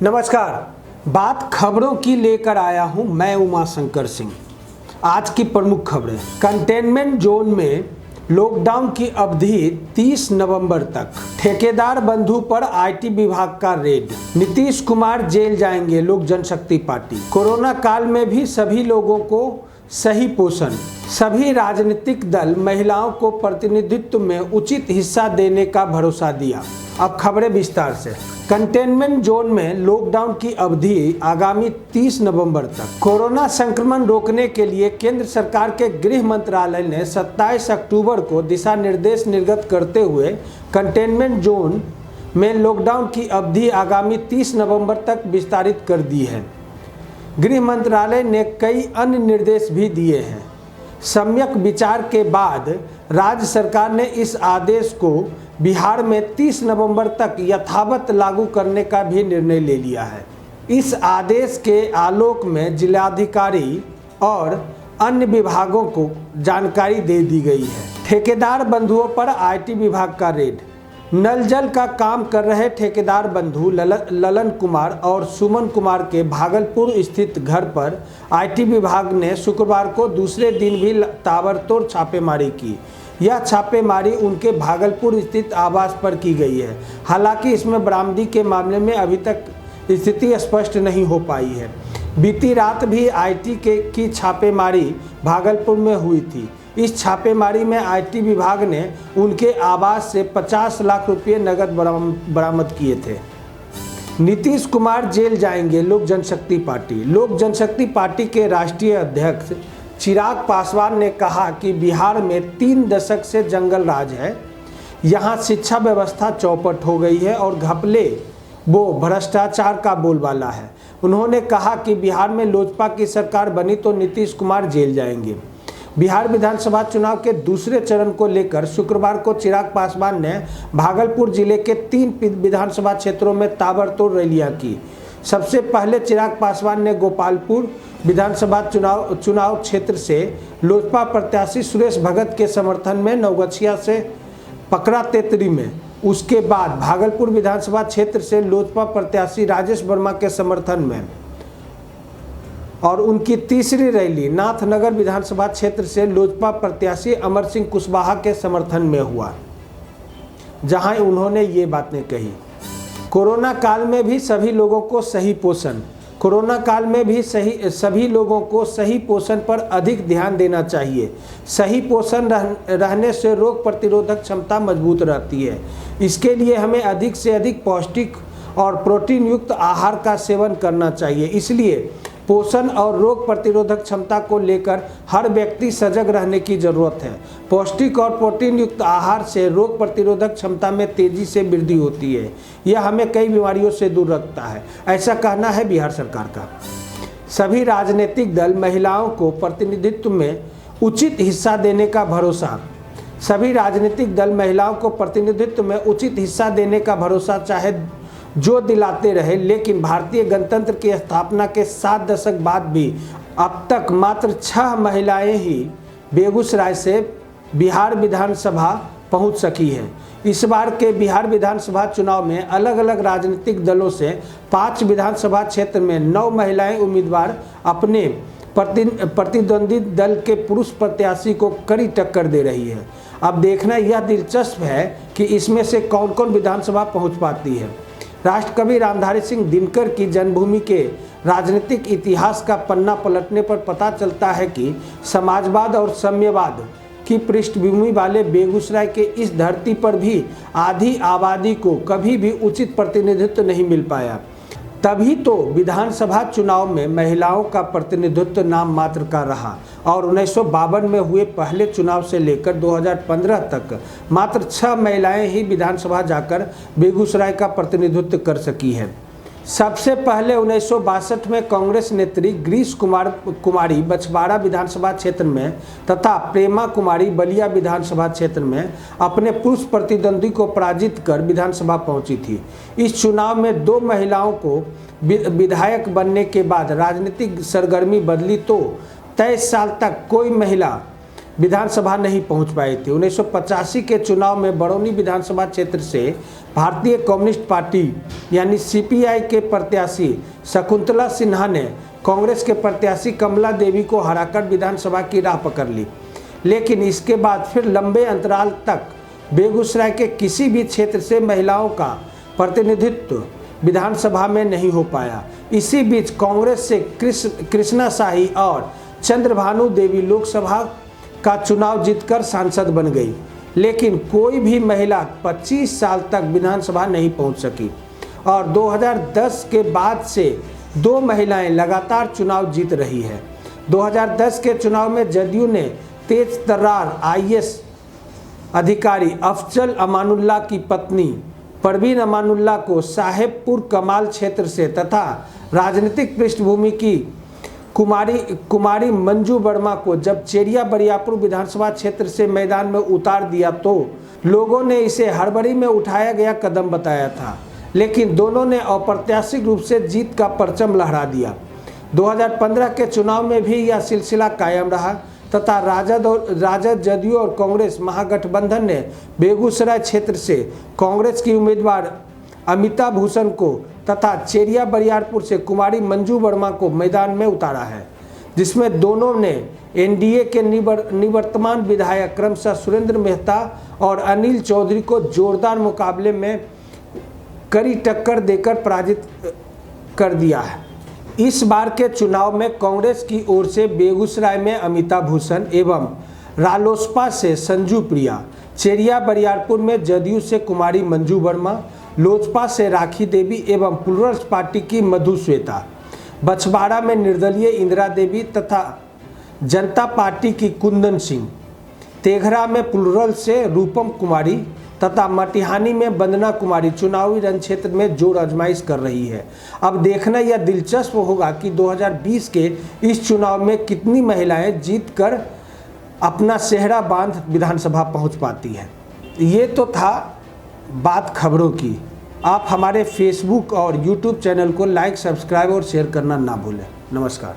नमस्कार, बात खबरों की लेकर आया हूं मैं उमाशंकर सिंह। आज की प्रमुख खबरें। कंटेनमेंट जोन में लॉकडाउन की अवधि 30 नवंबर तक। ठेकेदार बंधु पर आईटी विभाग का रेड। नीतीश कुमार जेल जाएंगे, लोक जनशक्ति पार्टी। कोरोना काल में भी सभी लोगों को सही पोषण। सभी राजनीतिक दल महिलाओं को प्रतिनिधित्व में उचित हिस्सा देने का भरोसा दिया। अब खबरें विस्तार से। कंटेनमेंट जोन में लॉकडाउन की अवधि आगामी 30 नवंबर तक। कोरोना संक्रमण रोकने के लिए केंद्र सरकार के गृह मंत्रालय ने 27 अक्टूबर को दिशा निर्देश निर्गत करते हुए कंटेनमेंट जोन में लॉकडाउन की अवधि आगामी 30 नवंबर तक विस्तारित कर दी है। गृह मंत्रालय ने कई अन्य निर्देश भी दिए हैं। सम्यक विचार के बाद राज्य सरकार ने इस आदेश को बिहार में 30 नवंबर तक यथावत लागू करने का भी निर्णय ले लिया है। इस आदेश के आलोक में जिलाधिकारी और अन्य विभागों को जानकारी दे दी गई है। ठेकेदार बंधुओं पर आईटी विभाग का रेड। नल जल का काम कर रहे ठेकेदार बंधु ललन कुमार और सुमन कुमार के भागलपुर स्थित घर पर आईटी विभाग ने शुक्रवार को दूसरे दिन भी ताबड़तोड़ छापेमारी की। यह छापेमारी उनके भागलपुर स्थित आवास पर की गई है। हालांकि इसमें बरामदगी के मामले में अभी तक स्थिति स्पष्ट नहीं हो पाई है। बीती रात भी आईटी की छापेमारी भागलपुर में हुई थी। इस छापेमारी में आईटी विभाग ने उनके आवास से 50 लाख रुपये नकद बरामद किए थे। नीतीश कुमार जेल जाएंगे, लोक जनशक्ति पार्टी। लोक जनशक्ति पार्टी के राष्ट्रीय अध्यक्ष चिराग पासवान ने कहा कि बिहार में 3 दशक से जंगल राज है। यहाँ शिक्षा व्यवस्था चौपट हो गई है और घपले वो भ्रष्टाचार का बोलबाला है। उन्होंने कहा कि बिहार में लोजपा की सरकार बनी तो नीतीश कुमार जेल जाएंगे। बिहार विधानसभा चुनाव के दूसरे चरण को लेकर शुक्रवार को चिराग पासवान ने भागलपुर जिले के 3 विधानसभा क्षेत्रों में ताबड़तोड़ रैलियां की। सबसे पहले चिराग पासवान ने गोपालपुर विधानसभा चुनाव क्षेत्र से लोजपा प्रत्याशी सुरेश भगत के समर्थन में नवगछिया से पकड़ा तेतरी में, उसके बाद भागलपुर विधानसभा क्षेत्र से लोजपा प्रत्याशी राजेश वर्मा के समर्थन में और उनकी तीसरी रैली नाथनगर विधानसभा क्षेत्र से लोजपा प्रत्याशी अमर सिंह कुशवाहा के समर्थन में हुआ, जहां उन्होंने ये बातें कही। कोरोना काल में भी सभी लोगों को सही पोषण। कोरोना काल में भी सभी लोगों को सही पोषण पर अधिक ध्यान देना चाहिए। सही पोषण रहने से रोग प्रतिरोधक क्षमता मजबूत रहती है। इसके लिए हमें अधिक से अधिक पौष्टिक और प्रोटीन युक्त आहार का सेवन करना चाहिए। इसलिए पोषण और रोग प्रतिरोधक क्षमता को लेकर हर व्यक्ति सजग रहने की जरूरत है। पौष्टिक और प्रोटीन युक्त आहार से रोग प्रतिरोधक क्षमता में तेजी से वृद्धि होती है। यह हमें कई बीमारियों से दूर रखता है, ऐसा कहना है बिहार सरकार का। सभी राजनीतिक दल महिलाओं को प्रतिनिधित्व में उचित हिस्सा देने का भरोसा। सभी राजनीतिक दल महिलाओं को प्रतिनिधित्व में उचित हिस्सा देने का भरोसा चाहे जो दिलाते रहे, लेकिन भारतीय गणतंत्र की स्थापना के 7 दशक बाद भी अब तक मात्र 6 महिलाएं ही बेगूसराय से बिहार विधानसभा पहुंच सकी हैं। इस बार के बिहार विधानसभा चुनाव में अलग अलग राजनीतिक दलों से 5 विधानसभा क्षेत्र में 9 महिलाएं उम्मीदवार अपने प्रतिद्वंदी दल के पुरुष प्रत्याशी को कड़ी टक्कर दे रही है। अब देखना यह दिलचस्प है कि इसमें से कौन कौन विधानसभा पहुंच पाती है। राष्ट्रकवि रामधारी सिंह दिनकर की जन्मभूमि के राजनीतिक इतिहास का पन्ना पलटने पर पता चलता है कि समाजवाद और साम्यवाद की पृष्ठभूमि वाले बेगूसराय के इस धरती पर भी आधी आबादी को कभी भी उचित प्रतिनिधित्व नहीं मिल पाया। तभी तो विधानसभा चुनाव में महिलाओं का प्रतिनिधित्व नाम मात्र का रहा और 1952 में हुए पहले चुनाव से लेकर 2015 तक मात्र 6 महिलाएं ही विधानसभा जाकर बेगूसराय का प्रतिनिधित्व कर सकी हैं। सबसे पहले 1962 में कांग्रेस नेत्री ग्रीस कुमारी बछवाड़ा विधानसभा क्षेत्र में तथा प्रेमा कुमारी बलिया विधानसभा क्षेत्र में अपने पुरुष प्रतिद्वंदी को पराजित कर विधानसभा पहुंची थी। इस चुनाव में 2 महिलाओं को विधायक बनने के बाद राजनीतिक सरगर्मी बदली तो 23 साल तक कोई महिला विधानसभा नहीं पहुंच पाई थी। 1985 के चुनाव में बरौनी विधानसभा क्षेत्र से भारतीय कम्युनिस्ट पार्टी यानी सीपीआई के प्रत्याशी शकुंतला सिन्हा ने कांग्रेस के प्रत्याशी कमला देवी को हराकर विधानसभा की राह पकड़ ली। लेकिन इसके बाद फिर लंबे अंतराल तक बेगूसराय के किसी भी क्षेत्र से महिलाओं का प्रतिनिधित्व विधानसभा में नहीं हो पाया। इसी बीच कांग्रेस से कृष्णा शाही और चंद्रभानु देवी लोकसभा का चुनाव जीतकर सांसद बन गई, लेकिन कोई भी महिला 25 साल तक विधानसभा नहीं पहुंच सकी और 2010 के बाद से 2 महिलाएं लगातार चुनाव जीत रही है। 2010 के चुनाव में जदयू ने तेज तर्रार आईएएस अधिकारी अफजल अमानुल्लाह की पत्नी परवीन अमानुल्लाह को साहेबपुर कमाल क्षेत्र से तथा राजनीतिक पृष्ठभूमि की कुमारी मंजू वर्मा को जब चेरिया बरियापुर विधानसभा क्षेत्र से मैदान में उतार दिया तो लोगों ने इसे हड़बड़ी में उठाया गया कदम बताया था, लेकिन दोनों ने अप्रत्याशित रूप से जीत का परचम लहरा दिया। 2015 के चुनाव में भी यह सिलसिला कायम रहा तथा राजद जदयू और कांग्रेस महागठबंधन ने बेगूसराय क्षेत्र से कांग्रेस की उम्मीदवार अमिता भूषण को तथा चेरिया बरियारपुर से कुमारी मंजू वर्मा को मैदान में उतारा है, जिसमें दोनों ने एनडीए के निवर्तमान विधायक क्रमशः सुरेंद्र मेहता और अनिल चौधरी को जोरदार मुकाबले में कड़ी टक्कर देकर पराजित कर दिया है। इस बार के चुनाव में कांग्रेस की ओर से बेगूसराय में अमिता भूषण एवं रालोसपा से संजू प्रिया, चेरिया बरियारपुर में जदयू से कुमारी मंजू वर्मा, लोजपा से राखी देवी एवं प्लुरल्स पार्टी की मधु श्वेता, बछवाड़ा में निर्दलीय इंदिरा देवी तथा जनता पार्टी की कुंदन सिंह, तेघरा में प्लुरल से रूपम कुमारी तथा मटिहानी में वंदना कुमारी चुनावी रण क्षेत्र में जोर आजमाइश कर रही है। अब देखना यह दिलचस्प होगा कि 2020 के इस चुनाव में कितनी महिलाएं जीतकर अपना सेहरा बांध विधानसभा पहुंच पाती हैं। ये तो था बात खबरों की। आप हमारे फेसबुक और यूट्यूब चैनल को लाइक, सब्सक्राइब और शेयर करना ना भूलें। नमस्कार।